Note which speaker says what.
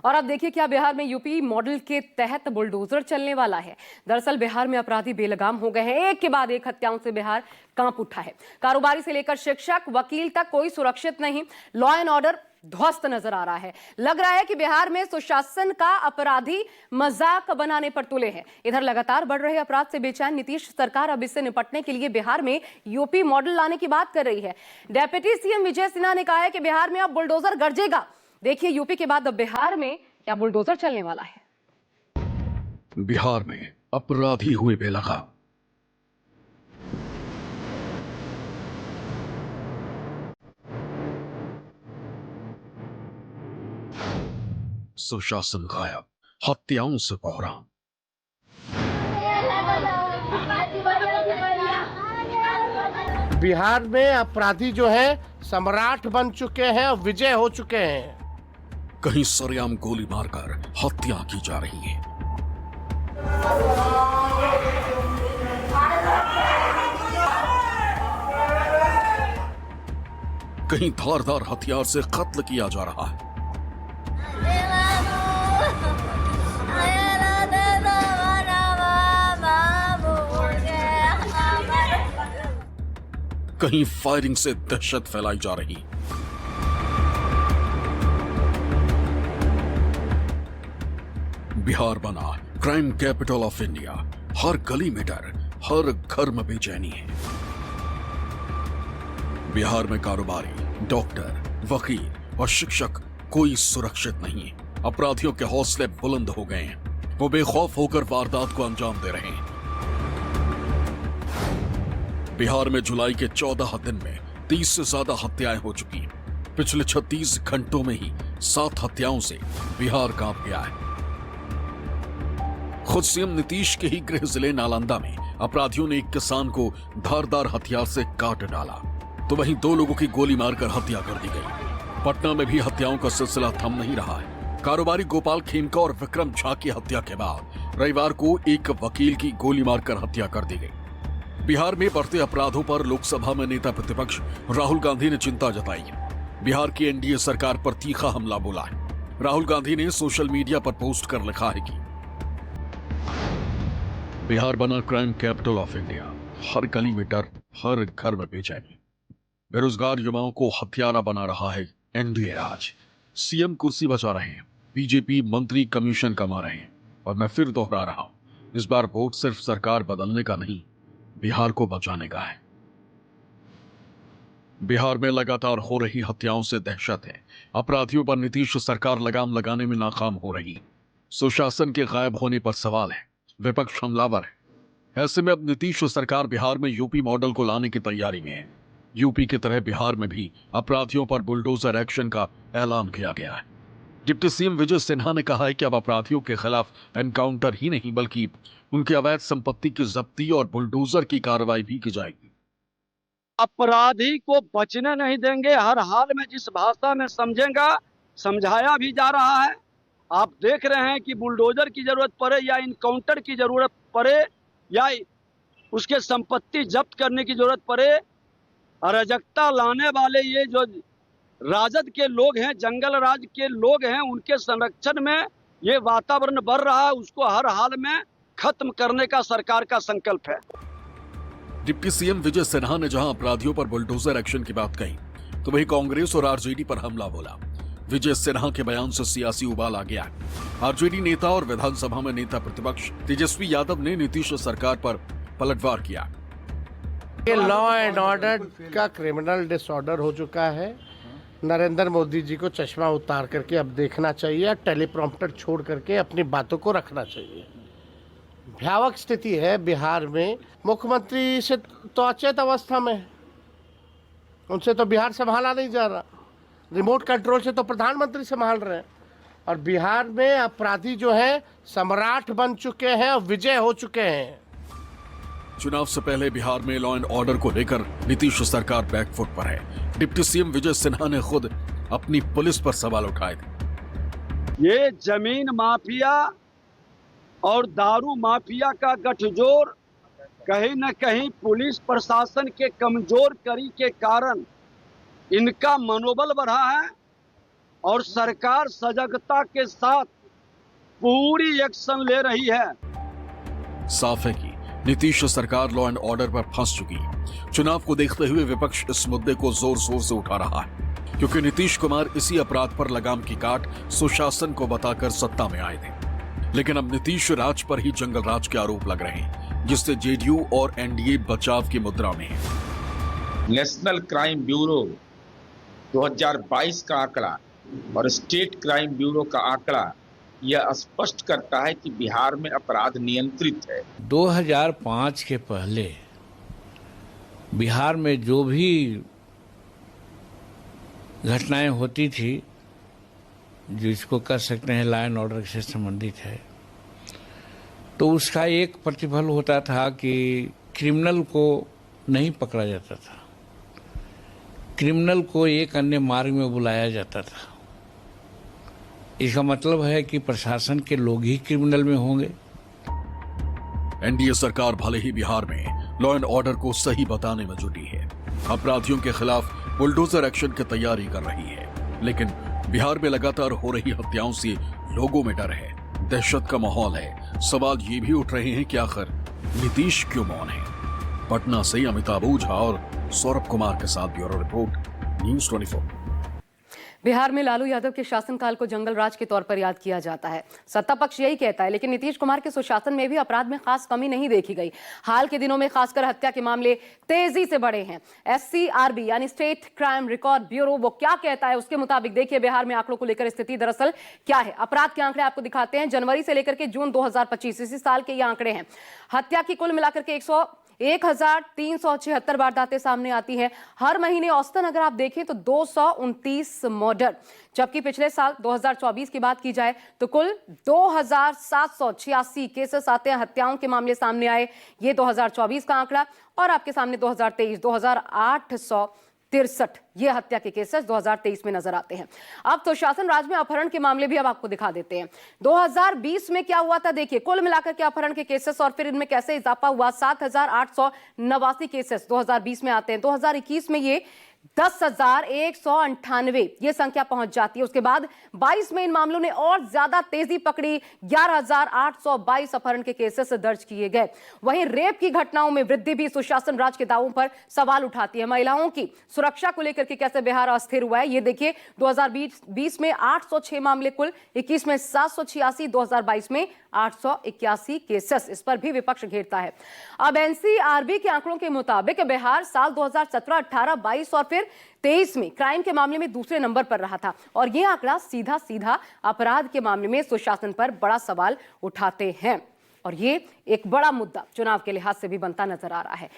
Speaker 1: और अब देखिए क्या बिहार में यूपी मॉडल के तहत बुलडोजर चलने वाला है। दरअसल बिहार में अपराधी बेलगाम हो गए हैं। एक के बाद एक हत्याओं से बिहार कांप उठा है। कारोबारी से लेकर शिक्षक वकील तक कोई सुरक्षित नहीं। लॉ एंड ऑर्डर ध्वस्त नजर आ रहा है। लग रहा है कि बिहार में सुशासन का अपराधी मजाक बनाने पर तुले हैं। इधर लगातार बढ़ रहे अपराध से बेचैन नीतीश सरकार अब इससे निपटने के लिए बिहार में यूपी मॉडल लाने की बात कर रही है। डेप्यूटी सीएम विजय सिन्हा ने कहा है कि बिहार में अब बुलडोजर गरजेगा। देखिए यूपी के बाद अब बिहार में क्या बुलडोजर चलने वाला है।
Speaker 2: बिहार में अपराधी हुए बेलगाम। सुशासन गायब, हत्याओं से कोहराम।
Speaker 3: बिहार में अपराधी जो है सम्राट बन चुके हैं और विजय हो चुके हैं।
Speaker 2: कहीं सरेआम गोली मारकर हत्या की जा रही है, कहीं धारदार हथियार से कत्ल किया जा रहा है। कहीं फायरिंग से दहशत फैलाई जा रही। बिहार बना क्राइम कैपिटल ऑफ इंडिया। हर गली में डर, हर घर में बेचैनी है। बिहार में कारोबारी, डॉक्टर, वकील और शिक्षक कोई सुरक्षित नहीं है। अपराधियों के हौसले बुलंद हो गए हैं। वो बेखौफ होकर वारदात को अंजाम दे रहे हैं। बिहार में जुलाई के 14 दिन में 30 से ज्यादा हत्याएं हो चुकी हैं। पिछले 36 घंटों में ही 7 हत्याओं से बिहार कांप गया है। खुद सीएम नीतीश के ही गृह जिले नालंदा में अपराधियों ने एक किसान को धारदार हथियार से काट डाला, तो वहीं 2 लोगों की गोली मारकर हत्या कर दी गई। पटना में भी हत्याओं का सिलसिला थम नहीं रहा है। कारोबारी गोपाल खेमका और विक्रम झा की हत्या के बाद रविवार को एक वकील की गोली मारकर हत्या कर दी गई। बिहार में बढ़ते अपराधों पर लोकसभा में नेता प्रतिपक्ष राहुल गांधी ने चिंता जताई है। बिहार की एनडीए सरकार पर तीखा हमला बोला है। राहुल गांधी ने सोशल मीडिया पर पोस्ट कर लिखा है कि बिहार बना क्राइम कैपिटल ऑफ इंडिया। हर गली में डर, हर घर में बेचैनी। बेरोजगार युवाओं को हत्यारा बना रहा है एनडीए राज। सीएम कुर्सी बचा रहे हैं, बीजेपी मंत्री कमीशन कमा रहे हैं। और मैं फिर दोहरा रहा हूं, इस बार वोट सिर्फ सरकार बदलने का नहीं, बिहार को बचाने का है। बिहार में लगातार हो रही हत्याओं से दहशत है। अपराधियों पर नीतीश सरकार लगाम लगाने में नाकाम हो रही। सुशासन के गायब होने पर सवाल है। विपक्ष हमलावर है। ऐसे में अब नीतीश सरकार बिहार में यूपी मॉडल को लाने की तैयारी में है। यूपी की तरह बिहार में भी अपराधियों पर बुलडोजर एक्शन का ऐलान किया गया है। डिप्टी सीएम विजय सिन्हा ने कहा है कि अब अपराधियों के खिलाफ एनकाउंटर ही नहीं बल्कि उनकी अवैध संपत्ति की जब्ती और बुलडोजर की कार्रवाई भी की जाएगी।
Speaker 4: अपराधी को बचने नहीं देंगे। हर हाल में जिस भाषा में समझेगा, समझाया भी जा रहा है। आप देख रहे हैं कि बुलडोजर की जरूरत पड़े या इनकाउंटर की जरूरत पड़े या उसके संपत्ति जब्त करने की जरूरत पड़े, अराजकता लाने वाले ये जो राजद के लोग हैं, जंगल राज के लोग हैं, उनके संरक्षण में ये वातावरण बढ़ रहा है। उसको हर हाल में खत्म करने का सरकार का संकल्प है।
Speaker 2: डिप्टी सीएम विजय सिन्हा ने जहां अपराधियों पर बुलडोजर एक्शन की बात कही, तो वहीं कांग्रेस और आरजेडी पर हमला बोला। विजय सिन्हा के बयान से सियासी उबाल आ गया। आरजेडी नेता और विधानसभा में नेता प्रतिपक्ष तेजस्वी यादव ने नीतीश सरकार पर पलटवार किया।
Speaker 3: ये लॉ एंड ऑर्डर का क्रिमिनल डिसऑर्डर हो चुका है। नरेंद्र मोदी जी को चश्मा उतार करके अब देखना चाहिए, टेलीप्रॉम्प्टर छोड़ करके अपनी बातों को रखना चाहिए। भयावह स्थिति है बिहार में। मुख्यमंत्री से तो अचेत अवस्था में, उनसे तो बिहार संभाला नहीं जा रहा। रिमोट कंट्रोल से तो प्रधानमंत्री संभाल रहे हैं। और बिहार में अपराधी जो है सम्राट बन चुके हैं और विजय हो चुके हैं।
Speaker 2: चुनाव से पहले बिहार में लॉ एंड ऑर्डर को लेकर नीतीश सरकार बैकफुट पर है। डिप्टी सीएम विजय सिन्हा ने खुद अपनी पुलिस पर सवाल उठाए थे।
Speaker 4: ये जमीन माफिया और दारू माफिया का गठजोड़ कहीं न कहीं पुलिस प्रशासन के कमजोर कड़ी के कारण इनका मनोबल बढ़ा है और सरकार सजगता के साथ पूरी एक्शन ले रही है।
Speaker 2: साफ है कि नीतीश सरकार लॉ एंड ऑर्डर पर फंस चुकी। चुनाव को देखते हुए विपक्ष इस मुद्दे को जोर शोर से उठा रहा है, क्योंकि नीतीश कुमार इसी अपराध पर लगाम की काट सुशासन को बताकर सत्ता में आए थे। लेकिन अब नीतीश राज पर ही जंगल राज के आरोप लग रहे हैं, जिससे जेडीयू और एनडीए बचाव की मुद्रा में है।
Speaker 5: नेशनल क्राइम ब्यूरो 2022 का आंकड़ा और स्टेट क्राइम ब्यूरो का आंकड़ा यह स्पष्ट करता है कि बिहार में अपराध नियंत्रित है।
Speaker 6: 2005 के पहले बिहार में जो भी घटनाएं होती थी, जिसको कह सकते हैं लॉ एंड ऑर्डर से संबंधित है, तो उसका एक प्रतिफल होता था कि क्रिमिनल को नहीं पकड़ा जाता था, क्रिमिनल को एक अन्य मार्ग में बुलाया जाता था। इसका मतलब है कि प्रशासन के लोग ही क्रिमिनल में होंगे।
Speaker 2: एनडीए सरकार भले ही बिहार में लॉ एंड ऑर्डर को सही बताने में जुटी है, अपराधियों के खिलाफ बुलडोजर एक्शन की तैयारी कर रही है, लेकिन बिहार में लगातार हो रही हत्याओं से लोगों में डर है, दहशत का माहौल है। सवाल ये भी उठ रहे हैं कि आखिर नीतीश क्यों मौन है। पटना से अमिताभ ओझा और सौरभ कुमार के साथ ब्यूरो रिपोर्ट, न्यूज़ 24।
Speaker 1: बिहार में लालू यादव के शासनकाल को जंगल राज के तौर पर याद किया जाता है। सत्ता पक्ष यही कहता है, लेकिन नीतीश कुमार के सुशासन में भी अपराध में खास कमी नहीं देखी गई। हाल के दिनों में खासकर हत्या के मामले तेजी से बढ़े हैं। SCRB यानी स्टेट क्राइम रिकॉर्ड ब्यूरो वो क्या कहता है, उसके मुताबिक देखिए बिहार में आंकड़ों को लेकर स्थिति दरअसल क्या है। अपराध के आंकड़े आपको दिखाते हैं, जनवरी से लेकर के जून 2025 इसी साल के ये आंकड़े हैं। हत्या की कुल मिलाकर के 1376 वारदातें सामने आती है। हर महीने औसतन अगर आप देखें तो 229 मर्डर, जबकि पिछले साल 2024 की बात की जाए तो कुल 2786 केसेस आते हैं, हत्याओं के मामले सामने आए। ये 2024 का आंकड़ा, और आपके सामने 2023 2863 ये हत्या के केसेस 2023 में नजर आते हैं। अब तो शासन राज में अपहरण के मामले भी अब आपको दिखा देते हैं। 2020 में क्या हुआ था देखिए, कुल मिलाकर के अपहरण के केसेस और फिर इनमें कैसे इजाफा हुआ। 7889 केसेस 2020 में आते हैं। 2021 में ये 10,198 ये संख्या पहुंच जाती है। उसके बाद 22 में इन मामलों ने और ज्यादा तेजी पकड़ी, 11,822 अपहरण के केसेस दर्ज किए गए। वहीं रेप की घटनाओं में वृद्धि भी सुशासन राज के दावों पर सवाल उठाती है। महिलाओं की सुरक्षा को लेकर के कैसे बिहार अस्थिर हुआ है ये देखिए। 2020 में 806 मामले कुल, 21 में 786, 2022 में 881 केसेस। इस पर भी विपक्ष घेरता है। अब NCRB के आंकड़ों के मुताबिक बिहार साल 2017, 18, 22 और फिर 23 में क्राइम के मामले में दूसरे नंबर पर रहा था, और यह आंकड़ा सीधा सीधा अपराध के मामले में सुशासन पर बड़ा सवाल उठाते हैं, और ये एक बड़ा मुद्दा चुनाव के लिहाज से भी बनता नजर आ रहा है।